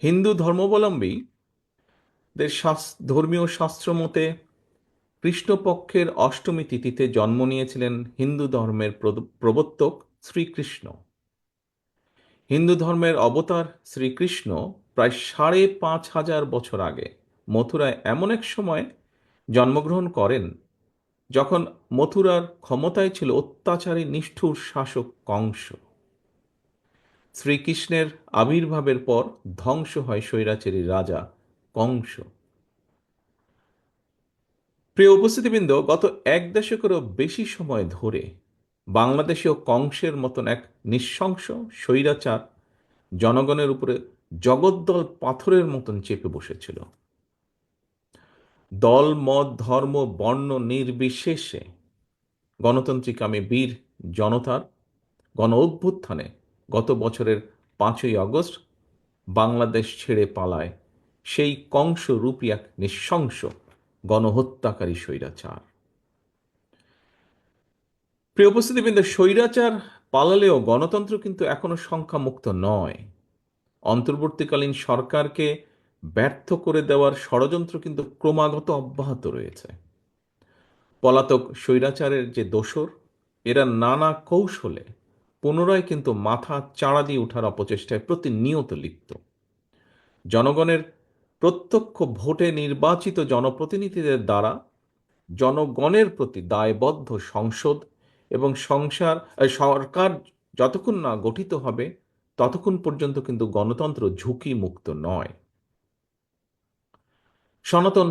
হিন্দু ধর্মাবলম্বীদের ধর্মীয় শাস্ত্র মতে কৃষ্ণপক্ষের অষ্টমী তিথিতে জন্ম নিয়েছিলেন হিন্দু ধর্মের প্রবর্তক শ্রীকৃষ্ণ। হিন্দু ধর্মের অবতার শ্রীকৃষ্ণ প্রায় ৫,৫০০ বছর আগে মথুরায় এমন এক সময় জন্মগ্রহণ করেন যখন মথুরার ক্ষমতায় ছিল অত্যাচারী নিষ্ঠুর শাসক কংস। শ্রীকৃষ্ণের আবির্ভাবের পর ধ্বংস হয় স্বৈরাচারী রাজা কংস। প্রিয় উপস্থিতিবৃন্দ, গত এক দশকেরও বেশি সময় ধরে বাংলাদেশেও কংসের মতন এক নৃশংস স্বৈরাচার জনগণের উপরে জগদ্দল পাথরের মতন চেপে বসেছিল। দল মত ধর্ম বর্ণ নির্বিশেষে গণতান্ত্রিকামী বীর জনতার গণ অভ্যুত্থানে গত বছরের ৫ই আগস্ট বাংলাদেশ ছেড়ে পালায় সেই কংসরূপী এক নৃশংস গণহত্যাকারী স্বৈরাচার। প্রিয় উপস্থিতিবৃন্দ, স্বৈরাচার পালালেও গণতন্ত্র কিন্তু এখনো সংখ্যামুক্ত নয়। অন্তর্বর্তীকালীন সরকারকে ব্যর্থ করে দেওয়ার ষড়যন্ত্র কিন্তু ক্রমাগত অব্যাহত রয়েছে। পলাতক স্বৈরাচারের যে দোসর, এরা নানা কৌশলে পুনরায় কিন্তু মাথা চাড়া দিয়ে ওঠার অপচেষ্টায় প্রতিনিয়ত লিপ্ত। জনগণের প্রত্যক্ষ ভোটে নির্বাচিত জনপ্রতিনিধিদের দ্বারা জনগণের প্রতি দায়বদ্ধ সংসদ এবং সরকার যতক্ষণ না গঠিত হবে ততক্ষণ পর্যন্ত কিন্তু গণতন্ত্র ঝুঁকি মুক্ত নয়। সনাতন